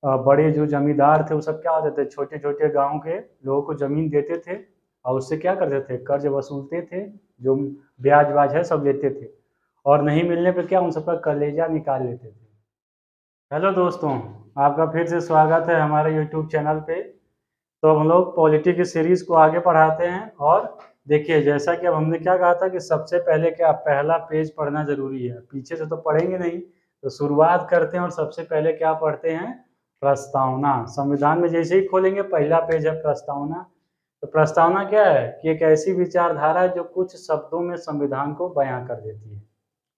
बड़े जो जमींदार थे वो सब क्या होते थे, छोटे छोटे गांव के लोगों को जमीन देते थे और उससे क्या करते थे, कर्ज वसूलते थे, जो ब्याज व्याज है सब लेते थे, और नहीं मिलने पे क्या उन सबका कलेजा निकाल लेते थे। हेलो दोस्तों, आपका फिर से स्वागत है हमारे यूट्यूब चैनल पे। तो हम लोग पॉलिटी की सीरीज को आगे बढ़ाते हैं, और देखिए जैसा कि अब हमने क्या कहा था कि सबसे पहले क्या पहला पेज पढ़ना जरूरी है, पीछे से तो पढ़ेंगे नहीं, तो शुरुआत करते हैं और सबसे पहले क्या पढ़ते हैं, प्रस्तावना। संविधान में जैसे ही खोलेंगे पहला पेज है प्रस्तावना। तो प्रस्तावना क्या है कि एक ऐसी विचारधारा है जो कुछ शब्दों में संविधान को बयां कर देती है,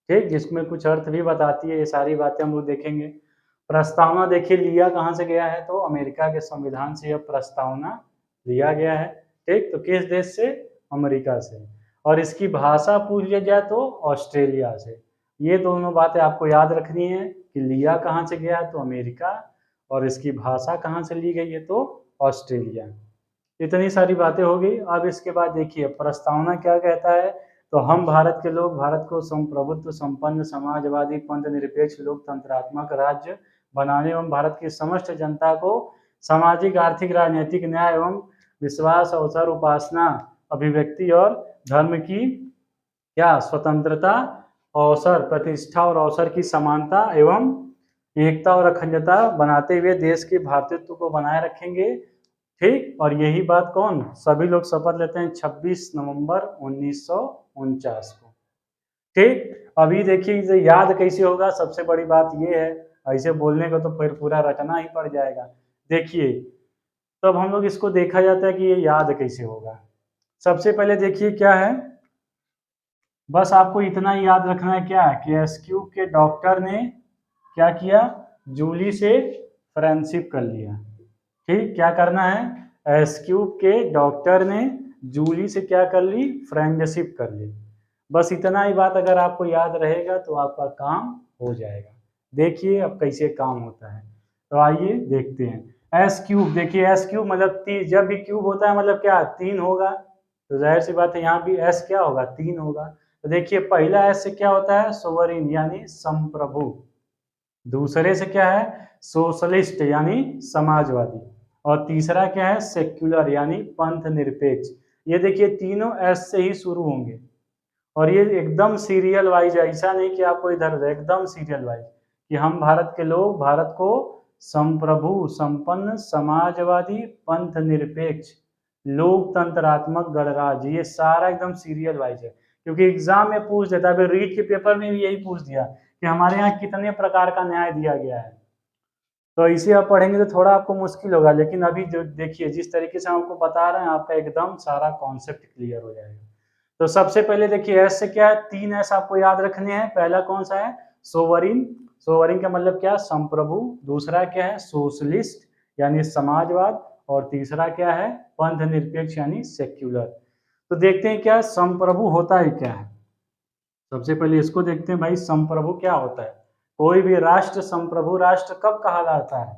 ठीक, जिसमें कुछ अर्थ भी बताती है। ये सारी बातें हम लोग देखेंगे। प्रस्तावना देखिए लिया कहाँ से गया है, तो अमेरिका के संविधान से यह प्रस्तावना लिया गया है। ठीक, तो किस देश से, अमेरिका से। और इसकी भाषा पूछ लिया जाए तो ऑस्ट्रेलिया से। ये दोनों बातें आपको याद रखनी है कि लिया कहाँ से गया है तो अमेरिका, और इसकी भाषा कहाँ से ली गई है तो ऑस्ट्रेलिया। इतनी सारी बातें हो गई। अब इसके बाद देखिए प्रस्तावना क्या कहता है, तो हम भारत के लोग भारत को संप्रभुत्व संपन्न समाजवादी पंथ निरपेक्ष लोकतंत्रात्मक राज्य बनाने एवं भारत की समस्त जनता को सामाजिक आर्थिक राजनीतिक न्याय एवं विश्वास अवसर उपासना अभिव्यक्ति और धर्म की क्या स्वतंत्रता, अवसर प्रतिष्ठा और अवसर की समानता एवं एकता और अखंडता बनाते हुए देश के भारतीयत्व को बनाए रखेंगे। ठीक, और यही बात कौन, सभी लोग शपथ लेते हैं 26 नवंबर 1949 को। ठीक, अभी देखिए इसे याद कैसे होगा, सबसे बड़ी बात ये है, ऐसे बोलने को तो फिर पूरा रटना ही पड़ जाएगा। देखिए तब हम लोग इसको देखा जाता है कि ये याद कैसे होगा। सबसे पहले देखिए क्या है, बस आपको इतना ही याद रखना है क्या कि एसक्यू के डॉक्टर ने क्या किया, जूली से फ्रेंडशिप कर लिया। ठीक, क्या करना है, एसक्यूब के डॉक्टर ने जूली से क्या कर ली, फ्रेंडशिप कर ली। बस इतना ही बात अगर आपको याद रहेगा तो आपका काम हो जाएगा। देखिए अब कैसे काम होता है, तो आइए देखते हैं। एस क्यूब, देखिए एस क्यूब मतलब जब भी क्यूब होता है मतलब क्या, तीन होगा, तो जाहिर सी बात है यहाँ भी एस क्या होगा, तीन होगा। तो देखिए पहला एस से क्या होता है, सोवरिन यानी संप्रभु। दूसरे से क्या है, सोशलिस्ट यानी समाजवादी। और तीसरा क्या है, सेक्युलर यानी पंथ निरपेक्ष। ये देखिए तीनों एस से ही शुरू होंगे, और ये एकदम सीरियल वाइज है, ऐसा नहीं कि आपको इधर एकदम सीरियल वाइज कि हम भारत के लोग भारत को संप्रभु संपन्न समाजवादी पंथ निरपेक्ष लोकतंत्रात्मक गणराज्य, ये सारा एकदम सीरियल वाइज है, क्योंकि एग्जाम में पूछ देता है। रीट के पेपर में भी यही पूछ दिया कि हमारे यहाँ कितने प्रकार का न्याय दिया गया है। तो इसे आप पढ़ेंगे तो थोड़ा आपको मुश्किल होगा, लेकिन अभी जो देखिए जिस तरीके से हम आपको बता रहे हैं आपका एकदम सारा कॉन्सेप्ट क्लियर हो जाएगा। तो सबसे पहले देखिए एस से क्या है, तीन एस आपको याद रखने हैं। पहला कौन सा है, सोवरिन। सोवरिन का मतलब क्या, संप्रभु। दूसरा क्या है, सोशलिस्ट यानी समाजवाद। और तीसरा क्या है, पंथ निरपेक्ष यानी सेक्युलर। तो देखते हैं क्या संप्रभु होता है क्या है। सबसे पहले इसको देखते हैं भाई, संप्रभु क्या होता है। कोई भी राष्ट्र संप्रभु राष्ट्र कब कहा जाता है,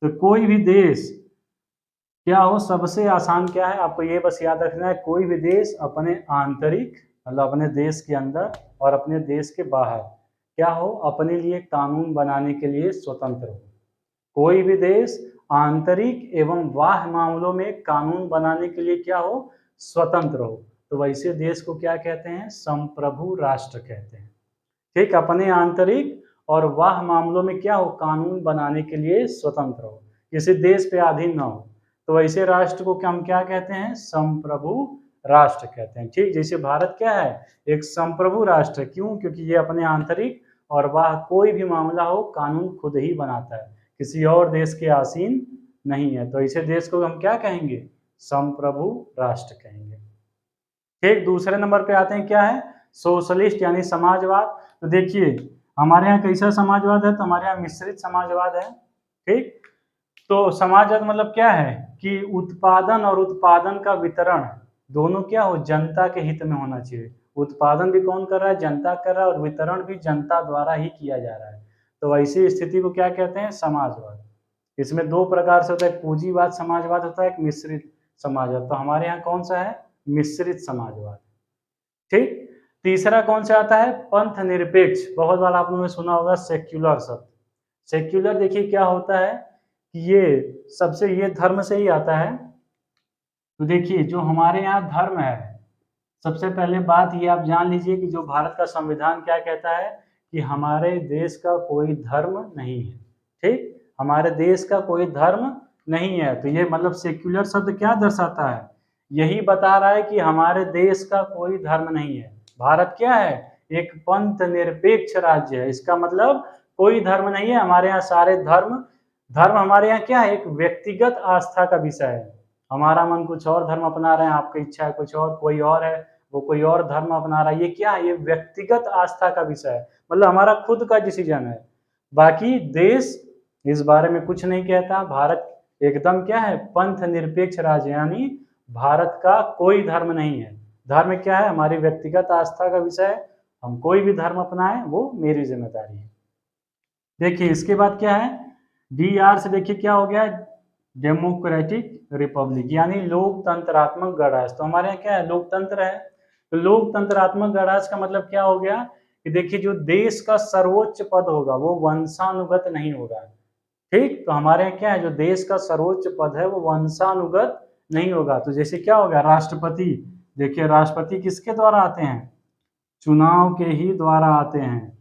तो कोई भी देश क्या हो, सबसे आसान क्या है आपको ये बस याद रखना है, कोई भी देश अपने आंतरिक मतलब अपने देश के अंदर और अपने देश के बाहर क्या हो, अपने लिए कानून बनाने के लिए स्वतंत्र हो। कोई भी देश आंतरिक एवं बाह्य मामलों में कानून बनाने के लिए क्या हो, स्वतंत्र हो। तो वैसे देश को क्या कहते हैं, संप्रभु राष्ट्र कहते हैं। ठीक, अपने आंतरिक और बाह्य मामलों में क्या हो, कानून बनाने के लिए स्वतंत्र हो, किसी देश पे अधीन ना हो। तो वैसे राष्ट्र को क्या हम क्या कहते हैं, संप्रभु राष्ट्र कहते हैं। ठीक, जैसे भारत क्या है, एक संप्रभु राष्ट्र। क्यों, क्योंकि ये अपने आंतरिक और बाह्य कोई भी मामला हो कानून खुद ही बनाता है, किसी और देश के अधीन नहीं है। तो ऐसे देश को हम क्या कहेंगे, संप्रभु राष्ट्र कहेंगे। ठीक, दूसरे नंबर पे आते हैं क्या है, सोशलिस्ट यानी समाजवाद। तो देखिए हमारे यहाँ कैसा समाजवाद है, तो हमारे यहाँ मिश्रित समाजवाद है। ठीक, तो समाजवाद मतलब क्या है कि उत्पादन और उत्पादन का वितरण दोनों क्या हो, जनता के हित में होना चाहिए। उत्पादन भी कौन कर रहा है, जनता कर रहा है, और वितरण भी जनता द्वारा ही किया जा रहा है। तो ऐसी स्थिति को क्या कहते हैं, समाजवाद। इसमें दो प्रकार से होता है, पूंजीवाद समाजवाद होता है, एक मिश्रित समाजवाद। तो हमारे यहाँ कौन सा है, मिश्रित समाजवाद। ठीक, तीसरा कौन सा आता है, पंथ निरपेक्ष। बहुत बार आप लोगों ने सुना होगा सेक्युलर शब्द। सेक्युलर देखिए क्या होता है कि ये सबसे ये धर्म से ही आता है। तो देखिए जो हमारे यहाँ धर्म है, सबसे पहले बात ये आप जान लीजिए कि जो भारत का संविधान क्या कहता है कि हमारे देश का कोई धर्म नहीं है। ठीक, हमारे देश का कोई धर्म नहीं है। तो ये मतलब सेक्युलर शब्द क्या दर्शाता है, यही बता रहा है कि हमारे देश का कोई धर्म नहीं है। भारत क्या है, एक पंथ निरपेक्ष राज्य है। इसका मतलब कोई धर्म नहीं है हमारे यहाँ। सारे धर्म धर्म हमारे यहाँ क्या है, एक व्यक्तिगत आस्था का विषय है। हमारा मन कुछ और धर्म अपना रहे हैं, आपकी इच्छा है कुछ और, कोई और है वो कोई और धर्म अपना रहा है। ये क्या है, ये व्यक्तिगत आस्था का विषय है, मतलब हमारा खुद का डिसीजन है। बाकी देश इस बारे में कुछ नहीं कहता। भारत एकदम क्या है, पंथ निरपेक्ष राज्य, यानी भारत का कोई धर्म नहीं है। धर्म क्या है, हमारी व्यक्तिगत आस्था का विषय है। हम कोई भी धर्म अपनाएं वो मेरी जिम्मेदारी है। देखिए इसके बाद क्या है, DR से देखिए क्या हो गया, डेमोक्रेटिक रिपब्लिक, यानी लोकतंत्रात्मक गणराज्य। तो हमारे यहाँ क्या है, लोकतंत्र है। तो लोकतंत्रात्मक गणराज्य का मतलब क्या हो गया कि देखिए जो देश का सर्वोच्च पद होगा वो वंशानुगत नहीं होगा। ठीक, तो हमारे यहाँ क्या है, जो देश का सर्वोच्च पद है वो वंशानुगत नहीं होगा। तो जैसे क्या हो गया, राष्ट्रपति। देखिए राष्ट्रपति किसके द्वारा आते हैं, चुनाव के ही द्वारा आते हैं।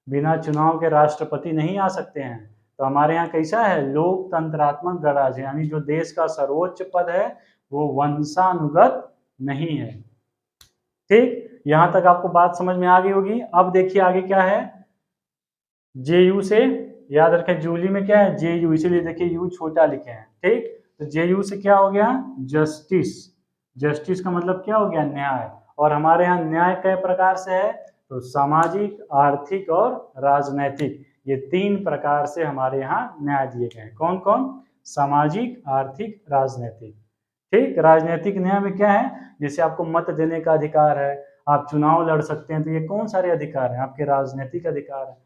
बिना चुनाव के राष्ट्रपति नहीं आ सकते हैं। तो हमारे यहाँ कैसा है, लोकतंत्रात्मक गणराज्य, यानी जो देश का सर्वोच्च पद है वो वंशानुगत नहीं है। ठीक, यहां तक आपको बात समझ में आ गई होगी। अब देखिए आगे क्या है, JU से, याद रखें जूली में क्या है, JU, इसीलिए देखिए यू छोटा लिखे हैं। ठीक, तो JU से क्या हो गया, जस्टिस। जस्टिस का मतलब क्या हो गया, न्याय। और हमारे यहाँ न्याय कई प्रकार से है, तो सामाजिक, आर्थिक और राजनैतिक, ये 3 प्रकार से हमारे यहाँ न्याय दिए गए हैं। कौन कौन, सामाजिक, आर्थिक, राजनैतिक। ठीक, राजनीतिक न्याय में क्या है, जैसे आपको मत देने का अधिकार है, आप चुनाव लड़ सकते हैं, तो ये कौन सारे अधिकार हैं, आपके राजनीतिक अधिकार है।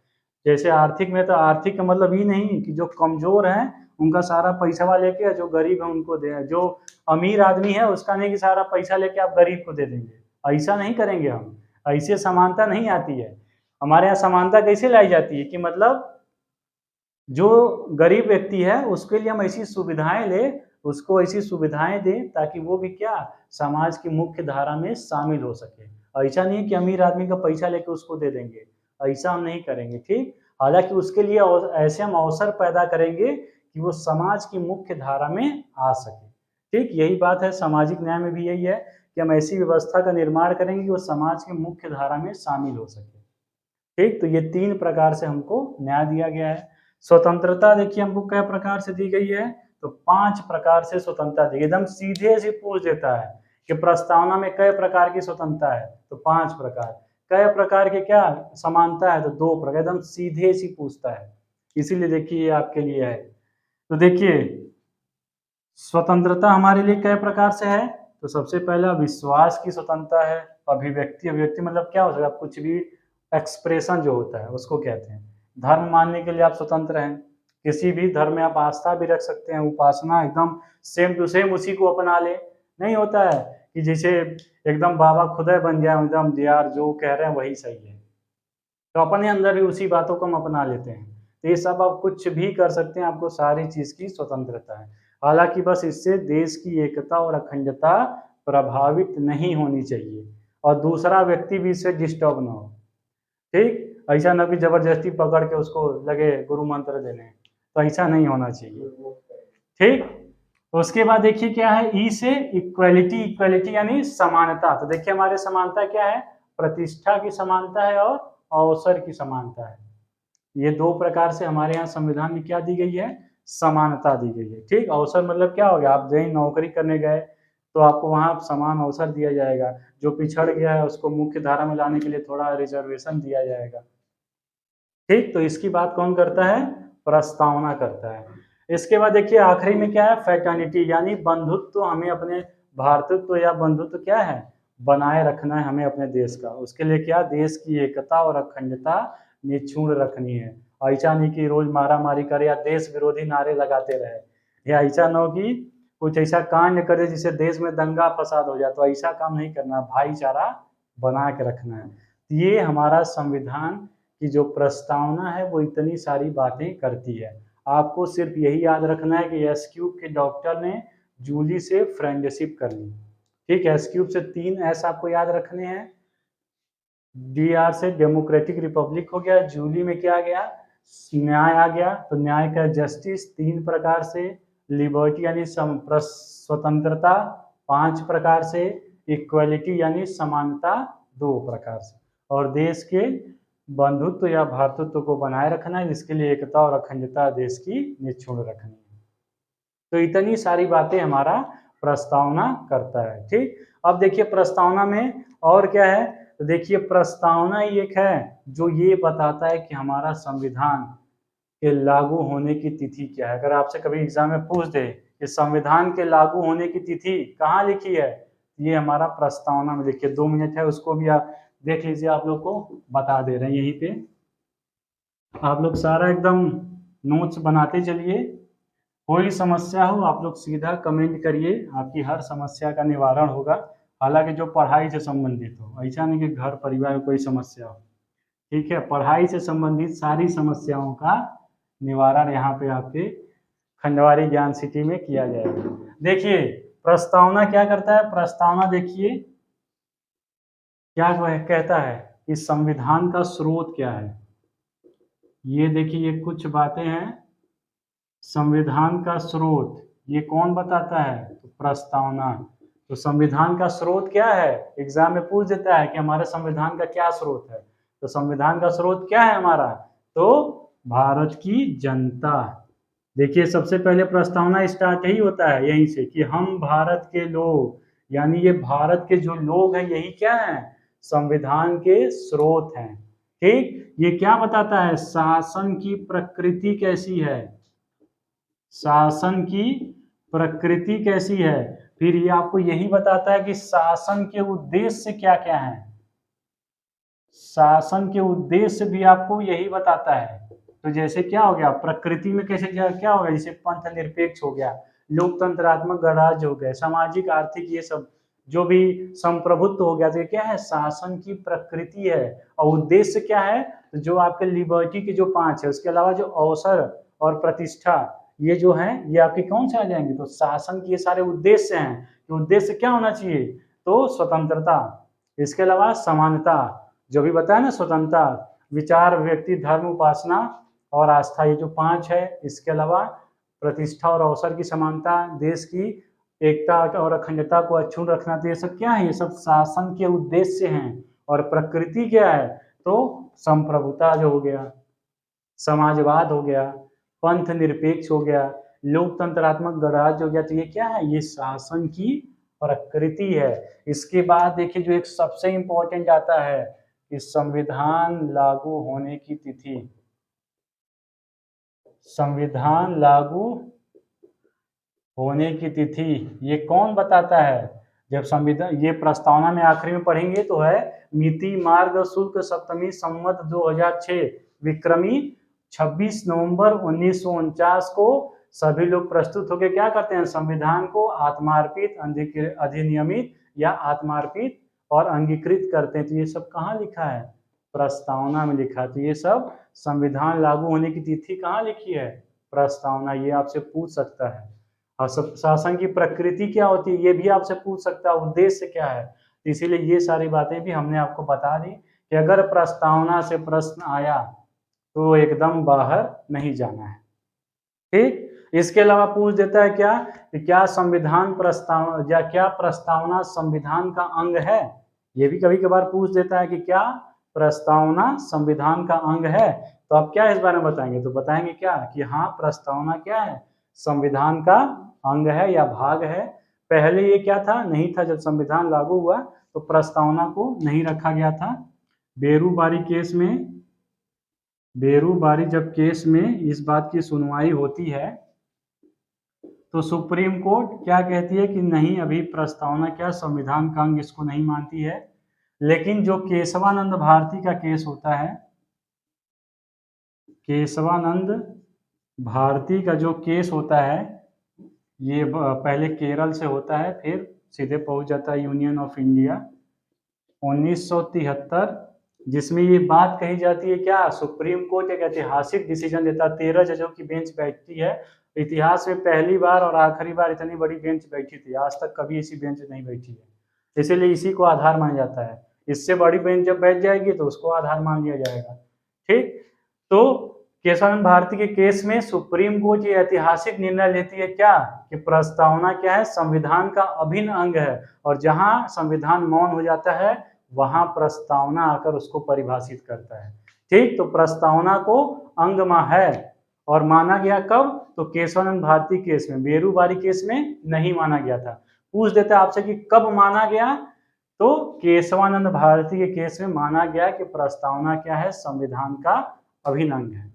जैसे आर्थिक में, तो आर्थिक का मतलब ये नहीं कि जो कमजोर है उनका सारा पैसा लेके, जो गरीब है उनको दे, जो अमीर आदमी है उसका नहीं कि सारा पैसा लेके आप गरीब को दे देंगे, ऐसा नहीं करेंगे हम। ऐसे समानता नहीं आती है। हमारे यहाँ समानता कैसे लाई जाती है कि मतलब जो गरीब व्यक्ति है उसके लिए हम ऐसी सुविधाएं ले, उसको ऐसी सुविधाएं दें ताकि वो भी क्या, समाज की मुख्य धारा में शामिल हो सके। ऐसा नहीं है कि अमीर आदमी का पैसा लेके उसको दे देंगे, ऐसा हम नहीं करेंगे। ठीक, हालांकि उसके लिए ऐसे हम अवसर पैदा करेंगे कि वो समाज की मुख्य धारा में आ सके। ठीक, यही बात है सामाजिक न्याय में भी, यही है कि हम ऐसी व्यवस्था का निर्माण करेंगे कि वो समाज की मुख्य धारा में शामिल हो सके। ठीक, तो ये 3 प्रकार से हमको न्याय दिया गया है। स्वतंत्रता देखिए हमको कई प्रकार से दी गई है, तो 5 प्रकार से स्वतंत्रता दी, एकदम सीधे से पूछ देता है कि प्रस्तावना में कई प्रकार की स्वतंत्रता है, तो 5 प्रकार। कई प्रकार के क्या समानता है, तो 2 प्रकार, एकदम सीधे से पूछता है, इसीलिए देखिए ये आपके लिए है। तो देखिए स्वतंत्रता हमारे लिए कई प्रकार से है, तो सबसे पहला विश्वास की स्वतंत्रता है। अभिव्यक्ति, अभिव्यक्ति मतलब क्या हो सकता है, कुछ भी एक्सप्रेशन जो होता है उसको कहते हैं। धर्म मानने के लिए आप स्वतंत्र हैं, किसी भी धर्म में आप आस्था भी रख सकते हैं, उपासना एकदम सेम टू सेम उसी को अपना ले। नहीं होता है कि जैसे एकदम बाबा खुदा बन जाए, एकदम यार जो कह रहे हैं वही सही है, तो अपने अंदर भी उसी बातों को हम अपना लेते हैं। तो ये सब आप कुछ भी कर सकते हैं, आपको सारी चीज की स्वतंत्रता है। हालांकि बस इससे देश की एकता और अखंडता प्रभावित नहीं होनी चाहिए, और दूसरा व्यक्ति भी इससे डिस्टर्ब ना हो। ठीक, ऐसा ना कि जबरदस्ती पकड़ के उसको लगे गुरु मंत्र देने, तो ऐसा नहीं होना चाहिए। ठीक, तो उसके बाद देखिए क्या है, ई से इक्वलिटी, इक्वलिटी यानी समानता। तो देखिए हमारे समानता क्या है, प्रतिष्ठा की समानता है और अवसर की समानता है। ये 2 प्रकार से हमारे यहाँ संविधान में क्या दी गई है, समानता दी गई है। ठीक, अवसर मतलब क्या हो गया, आप कहीं नौकरी करने गए तो आपको वहाँ समान अवसर दिया जाएगा, जो पिछड़ गया है उसको मुख्य धारा में लाने के लिए थोड़ा रिजर्वेशन दिया जाएगा। ठीक, तो इसकी बात कौन करता है, प्रस्तावना करता है। इसके बाद देखिए आखिरी में क्या है, फैटर्निटी, यानी बंधुत्व। हमें अपने भारतत्व या बंधुत्व क्या है, बनाए रखना है हमें अपने देश का। उसके लिए क्या, देश की एकता और अखंडता निक्षुण रखनी है। ऐसा नहीं कि रोज मारा मारी करे या देश विरोधी नारे लगाते रहे, या ऐसा न हो कि कुछ ऐसा कांड करे जिससे देश में दंगा फसाद हो जाए, तो ऐसा काम नहीं करना, भाईचारा बना के रखना है। ये हमारा संविधान की जो प्रस्तावना है वो इतनी सारी बातें करती है। आपको सिर्फ यही याद रखना है कि एस क्यूब के डॉक्टर ने जूली से फ्रेंडशिप कर ली। ठीक है, एस क्यूब से 3 एस आपको याद रखने हैं। डीआर से डेमोक्रेटिक रिपब्लिक हो गया, जूली में क्या आ गया, न्याय आ गया। तो न्याय का जस्टिस 3 प्रकार से, लिबर्टी यानी स्वतंत्रता 5 प्रकार से, इक्वलिटी यानी समानता 2 प्रकार से, और देश के बंधुत्व या भ्रातृत्व को बनाए रखना है, जिसके लिए एकता और अखंडता देश की निक्षुण रखनी है। तो इतनी सारी बातें हमारा प्रस्तावना करता है। ठीक, अब देखिए प्रस्तावना में और क्या है, तो देखिए प्रस्तावना ही एक है जो ये बताता है कि हमारा संविधान के लागू होने की तिथि क्या है। अगर आपसे कभी एग्जाम में पूछ दे कि संविधान के लागू होने की तिथि कहाँ लिखी है, ये हमारा प्रस्तावना में लिखिए। 2 मिनट है, उसको भी आप देख लीजिए, आप लोग को बता दे रहे हैं यहीं पे। आप लोग सारा एकदम नोट्स बनाते चलिए, कोई समस्या हो आप लोग सीधा कमेंट करिए, आपकी हर समस्या का निवारण होगा। हालांकि जो पढ़ाई से संबंधित हो, ऐसा नहीं कि घर परिवार में कोई समस्या हो। ठीक है, पढ़ाई से संबंधित सारी समस्याओं का निवारण यहाँ पे आपके खंडवारी ज्ञान सिटी में किया जाएगा। देखिए प्रस्तावना क्या करता है, प्रस्तावना देखिए क्या कहता है कि संविधान का स्रोत क्या है। ये देखिए ये कुछ बातें हैं, संविधान का स्रोत ये कौन बताता है, तो प्रस्तावना। तो संविधान का स्रोत क्या है, एग्जाम में पूछ देता है कि हमारे संविधान का क्या स्रोत है। तो संविधान का स्रोत क्या है हमारा, तो भारत की जनता। देखिए सबसे पहले प्रस्तावना स्टार्ट ही होता है यहीं से कि हम भारत के लोग, यानी ये भारत के जो लोग हैं यही क्या है, संविधान के स्रोत हैं। ठीक, ये क्या बताता है, शासन की प्रकृति कैसी है, शासन की प्रकृति कैसी है। फिर ये आपको यही बताता है कि शासन के उद्देश्य क्या क्या है, शासन के उद्देश्य भी आपको यही बताता है। तो जैसे क्या हो गया, प्रकृति में कैसे क्या हो गया, जैसे पंथ निरपेक्ष हो गया, लोकतंत्रात्मक गणराज्य हो गया, सामाजिक आर्थिक ये सब जो भी संप्रभुत्व हो गया, तो ये क्या है, शासन की प्रकृति है। और उद्देश्य क्या है, तो जो आपके लिबर्टी के जो 5 है, उसके अलावा जो अवसर और प्रतिष्ठा ये जो है ये आपके कौन से आ जाएंगे, तो शासन के ये सारे उद्देश्य हैं। तो उद्देश्य क्या होना चाहिए, तो स्वतंत्रता, इसके अलावा समानता, जो भी बताया ना, स्वतंत्रता, विचार, व्यक्ति, धर्म, उपासना और आस्था, ये जो 5 है। इसके अलावा प्रतिष्ठा और अवसर की समानता, देश की एकता और अखंडता को अक्षुण्ण रखना। तो ये सब क्या है, ये सब शासन के उद्देश्य हैं। और प्रकृति क्या है, तो संप्रभुता जो हो गया, समाजवाद हो गया, पंथ निरपेक्ष हो गया, लोकतंत्रात्मक गणराज्य हो गया। तो ये क्या है, ये शासन की प्रकृति है। इसके बाद देखिए जो एक सबसे इंपॉर्टेंट आता है कि संविधान लागू होने की तिथि, संविधान लागू होने की तिथि ये कौन बताता है, जब संविधान, ये प्रस्तावना में आखिरी में पढ़ेंगे तो है मिति मार्ग शुक्ल सप्तमी संवत 2006 विक्रमी 26 नवंबर 1949 को सभी लोग प्रस्तुत होकर क्या करते हैं, संविधान को आत्मार्पित, अधिनियमित या आत्मार्पित और अंगीकृत करते हैं। तो ये सब कहाँ लिखा है, प्रस्तावना में लिखा। तो ये सब संविधान लागू होने की तिथि कहाँ लिखी है, प्रस्तावना। ये आपसे पूछ सकता है। और शासन की प्रकृति क्या होती है ये भी आपसे पूछ सकता है, उद्देश्य क्या है। इसीलिए ये सारी बातें भी हमने आपको बता दी कि अगर प्रस्तावना से प्रश्न आया तो एकदम बाहर नहीं जाना है। ठीक, इसके अलावा पूछ देता है क्या कि क्या संविधान प्रस्ताव या क्या प्रस्तावना संविधान का अंग है। ये भी कभी कभार पूछ देता है कि क्या प्रस्तावना संविधान का अंग है। तो आप क्या इस बारे में बताएंगे, तो बताएंगे क्या कि हाँ प्रस्तावना क्या है, संविधान का अंग है या भाग है। पहले ये क्या था, नहीं था, जब संविधान लागू हुआ तो प्रस्तावना को नहीं रखा गया था। बेरूबारी केस में, बेरूबारी जब केस में इस बात की सुनवाई होती है तो सुप्रीम कोर्ट क्या कहती है कि नहीं, अभी प्रस्तावना क्या संविधान का अंग, इसको नहीं मानती है। लेकिन जो केशवानंद भारती का केस होता है, केशवानंद भारती का जो केस होता है ये पहले केरल से होता है, फिर सीधे पहुंच जाता है यूनियन ऑफ इंडिया। 1973 जिसमें ये बात कही जाती है क्या, सुप्रीम कोर्ट एक ऐतिहासिक डिसीजन देता है, 13 जजों की बेंच बैठती है, इतिहास में पहली बार और आखिरी बार इतनी बड़ी बेंच बैठी थी, आज तक कभी ऐसी बेंच नहीं बैठी है, इसीलिए इसी को आधार माना जाता है। इससे बड़ी बेंच जब बैठ जाएगी तो उसको आधार मान लिया जाएगा। ठीक, तो केशवानंद भारती के केस में सुप्रीम कोर्ट ये ऐतिहासिक निर्णय लेती है क्या, कि प्रस्तावना क्या है, संविधान का अभिन्न अंग है, और जहां संविधान मौन हो जाता है वहां प्रस्तावना आकर उसको परिभाषित करता है। ठीक, तो प्रस्तावना को अंग है, और माना गया कब, तो केशवानंद भारती केस में, बेरूबारी केस में नहीं माना गया था। पूछ देते आपसे कि कब माना गया, तो केशवानंद भारती के केस में माना गया कि प्रस्तावना क्या है, संविधान का अभिन्न अंग है।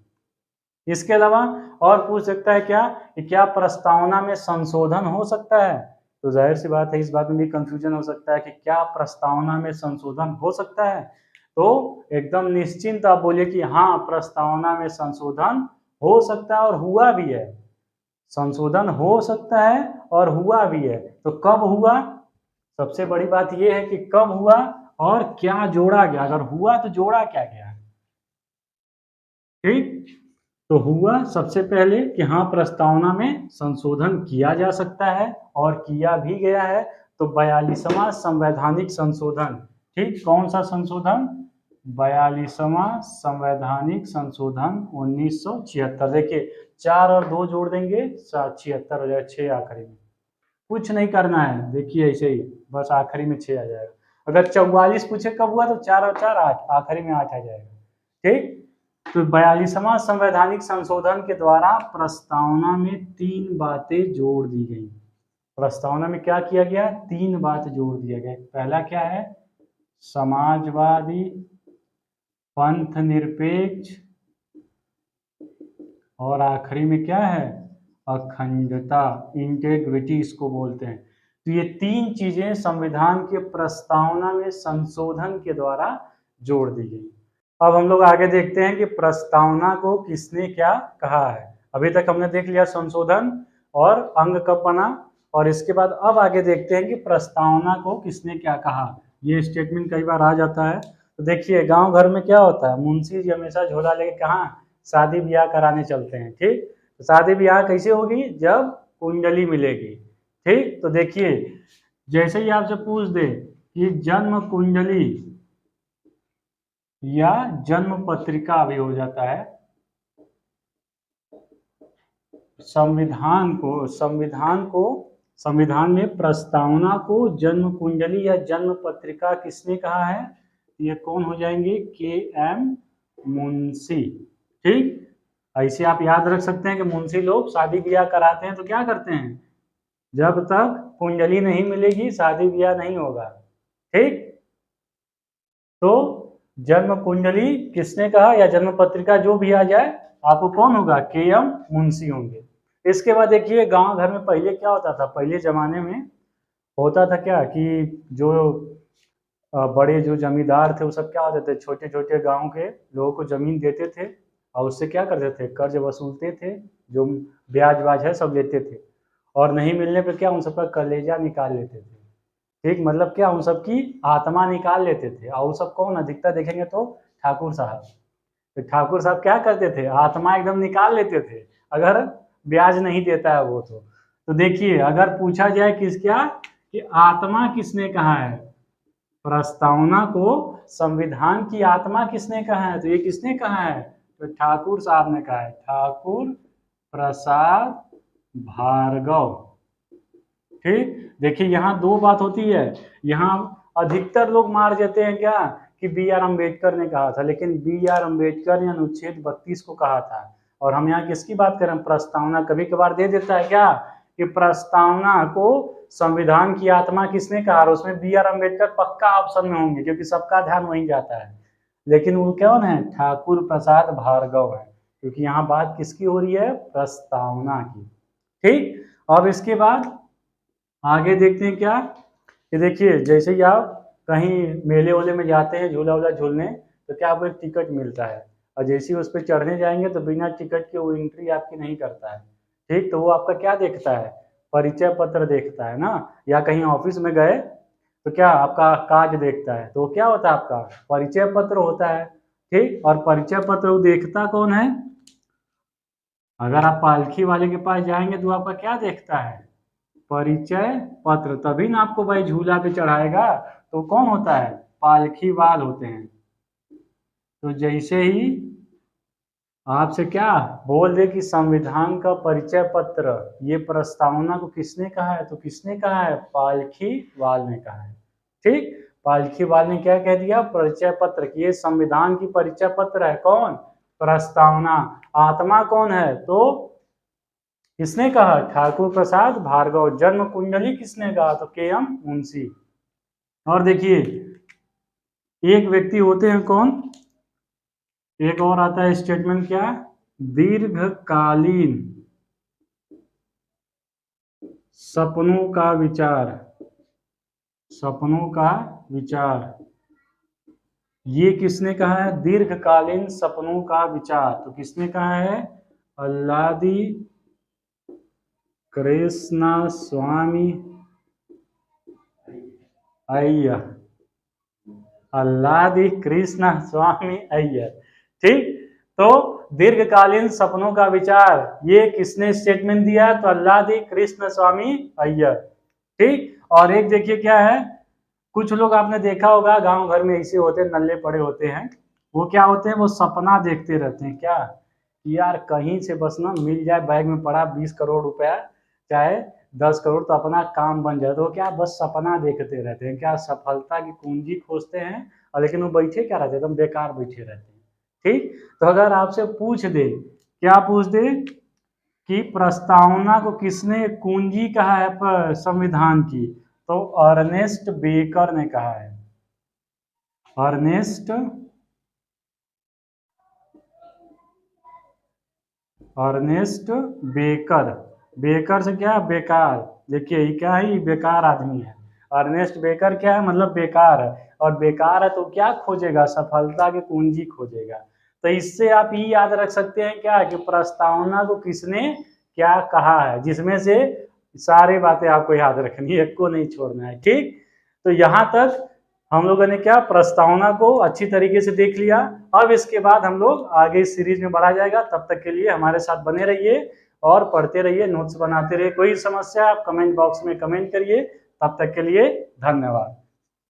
इसके अलावा और पूछ सकता है क्या, कि क्या प्रस्तावना में संशोधन हो सकता है, तो जाहिर सी बात है इस बात में भी कंफ्यूजन हो सकता है कि क्या प्रस्तावना में संशोधन हो सकता है, तो एकदम निश्चिंत आप बोलिए कि हाँ, प्रस्तावना में संशोधन हो सकता है और हुआ भी है, संशोधन हो सकता है और हुआ भी है। तो कब हुआ, सबसे बड़ी बात यह है कि कब हुआ और क्या जोड़ा गया, अगर हुआ तो जोड़ा क्या गया। ठीक, तो हुआ सबसे पहले कि हाँ, प्रस्तावना में संशोधन किया जा सकता है और किया भी गया है, तो 42वां संवैधानिक संशोधन। ठीक, कौन सा संशोधन, 42वां संवैधानिक संशोधन 1976। देखिए 4 और 2 जोड़ देंगे 76 हो जाएगा, 6 आखिरी में, कुछ नहीं करना है, देखिए ऐसे ही बस आखिरी में 6 आ जाएगा। अगर 44 पूछे कब हुआ तो 4 और 4 8, आखिरी में 8 आ जाएगा। ठीक, तो 42वां संवैधानिक संशोधन के द्वारा प्रस्तावना में 3 बातें जोड़ दी गई। प्रस्तावना में क्या किया गया, 3 बात जोड़ दिया गया। पहला क्या है, समाजवादी, पंथ निरपेक्ष, और आखिरी में क्या है, अखंडता, इंटेग्रिटी इसको बोलते हैं। तो ये 3 चीजें संविधान के प्रस्तावना में संशोधन के द्वारा जोड़ दी गई। अब हम लोग आगे देखते हैं कि प्रस्तावना को किसने क्या कहा है। अभी तक हमने देख लिया संशोधन और अंग कब बना, और इसके बाद अब आगे देखते हैं कि प्रस्तावना को किसने क्या कहा। ये स्टेटमेंट कई बार आ जाता है। तो देखिए गांव घर में क्या होता है, मुंशी जी हमेशा झोला लेके कहाँ शादी ब्याह कराने चलते हैं। ठीक, तो शादी ब्याह कैसे होगी, जब कुंडली मिलेगी। ठीक, तो देखिए जैसे ही आपसे पूछ दे कि जन्म कुंडली या जन्म पत्रिका भी हो जाता है, संविधान में प्रस्तावना को जन्म कुंडली या जन्म पत्रिका किसने कहा है, ये कौन हो जाएंगे, के एम मुंशी। ठीक, ऐसे आप याद रख सकते हैं कि मुंशी लोग शादी ब्याह कराते हैं तो क्या करते हैं, जब तक कुंडली नहीं मिलेगी शादी ब्याह नहीं होगा। ठीक, तो जन्म कुंडली किसने कहा या जन्म पत्रिका जो भी आ जाए, आपको कौन होगा, के एम मुंशी होंगे। इसके बाद देखिए गांव घर में पहले क्या होता था, पहले जमाने में होता था क्या कि जो बड़े जो जमींदार थे वो सब क्या होते थे, छोटे छोटे गांव के लोगों को जमीन देते थे और उससे क्या करते थे, कर्ज वसूलते थे, जो ब्याज व्याज है सब लेते थे, और नहीं मिलने पर क्या उन सबका कलेजा निकाल लेते थे। ठीक, मतलब क्या उन सबकी आत्मा निकाल लेते थे, और वो सब कौन, अधिकतर देखेंगे तो ठाकुर साहब। तो ठाकुर साहब क्या करते थे, आत्मा एकदम निकाल लेते थे अगर ब्याज नहीं देता है वो तो देखिए अगर पूछा जाए किस क्या कि आत्मा किसने कहा है, प्रस्तावना को संविधान की आत्मा किसने कहा है, तो ये किसने कहा है, तो ठाकुर साहब ने कहा है, ठाकुर प्रसाद भार्गव। ठीक, देखिए यहाँ 2 बात होती है, यहाँ अधिकतर लोग मार देते हैं क्या कि बी आर अम्बेडकर ने कहा था, लेकिन बी आर अम्बेडकर ने अनुच्छेद 32 को कहा था, और हम यहाँ किसकी बात कर रहे हैं, प्रस्तावना। कभी कभार दे देता है क्या कि प्रस्तावना को संविधान की आत्मा किसने कहा, और उसमें बी आर अम्बेडकर पक्का ऑप्शन में होंगे क्योंकि सबका ध्यान वहीं जाता है, लेकिन वो कौन है, ठाकुर प्रसाद भार्गव है, क्योंकि यहाँ बात किसकी हो रही है, प्रस्तावना की। ठीक, अब इसके बाद आगे देखते हैं क्या कि देखिए जैसे ही आप कहीं मेले वेले में जाते हैं झूला वूला झूलने, तो क्या आपको एक टिकट मिलता है, और जैसे ही उस पर चढ़ने जाएंगे तो बिना टिकट के वो एंट्री आपकी नहीं करता है। ठीक, तो वो आपका क्या देखता है, परिचय पत्र देखता है ना, या कहीं ऑफिस में गए तो क्या आपका कार्य देखता है, तो क्या होता है आपका परिचय पत्र होता है। ठीक, और परिचय पत्र वो देखता कौन है, अगर आप पालखी वाले के पास जाएंगे तो आपका क्या देखता है, परिचय पत्र, तभी ना आपको भाई झूला पे चढ़ाएगा। तो कौन होता है, पालखी वाल होते हैं। तो जैसे ही आपसे क्या बोल दे कि संविधान का परिचय पत्र, ये प्रस्तावना को किसने कहा है, तो किसने कहा है, पालखी वाल ने कहा है। ठीक, पालखी वाल ने क्या कह दिया, परिचय पत्र, कि ये संविधान की परिचय पत्र है। कौन, प्रस्तावना। आत्मा कौन है, तो किसने कहा, ठाकुर प्रसाद भार्गव। जन्म कुंडली किसने कहा, तो के.एम. मुंशी। और देखिए एक व्यक्ति होते हैं कौन, एक और आता है स्टेटमेंट, क्या, दीर्घकालीन सपनों का विचार, सपनों का विचार, ये किसने कहा है, दीर्घकालीन सपनों का विचार, तो किसने कहा है, अल्लादी कृष्णा स्वामी अय्यर, अल्लादी कृष्णा स्वामी अय्यर। ठीक, तो दीर्घकालीन सपनों का विचार ये किसने स्टेटमेंट दिया, तो अल्लादी कृष्ण स्वामी अय्यर। ठीक, और एक देखिए क्या है, कुछ लोग आपने देखा होगा गांव घर में ऐसे होते हैं, नल्ले पड़े होते हैं, वो क्या होते हैं, वो सपना देखते रहते हैं, क्या, कि यार कहीं से बस ना मिल जाए, बैग में पड़ा 20 करोड़ रुपया, चाहे 10 करोड़, तो अपना काम बन जाए। तो क्या बस सपना देखते रहते हैं, क्या सफलता की कुंजी खोजते हैं, और लेकिन वो बैठे क्या रहते हैं, एकदम बेकार बैठे रहते हैं। ठीक, तो अगर आपसे पूछ दे, क्या पूछ दे, कि प्रस्तावना को किसने कुंजी कहा है संविधान की, तो अर्नेस्ट बेकर ने कहा है, अर्नेस्ट अर्नेस्ट बेकर। बेकर से क्या, बेकार, देखिए ये क्या है, ये बेकार आदमी है। अर्नेस्ट बेकर क्या है, मतलब बेकार है, और बेकार है तो क्या खोजेगा, सफलता की कुंजी खोजेगा। तो इससे आप ये याद रख सकते हैं क्या, कि प्रस्तावना को किसने क्या कहा है, जिसमें से सारी बातें आपको याद रखनी है, एक को नहीं छोड़ना है। ठीक, तो यहाँ तक हम लोगों ने क्या, प्रस्तावना को अच्छी तरीके से देख लिया। अब इसके बाद हम लोग आगे इस सीरीज में बढ़ा जाएगा, तब तक के लिए हमारे साथ बने रहिए और पढ़ते रहिए, नोट्स बनाते रहिए। कोई समस्या आप कमेंट बॉक्स में कमेंट करिए। तब तक के लिए धन्यवाद।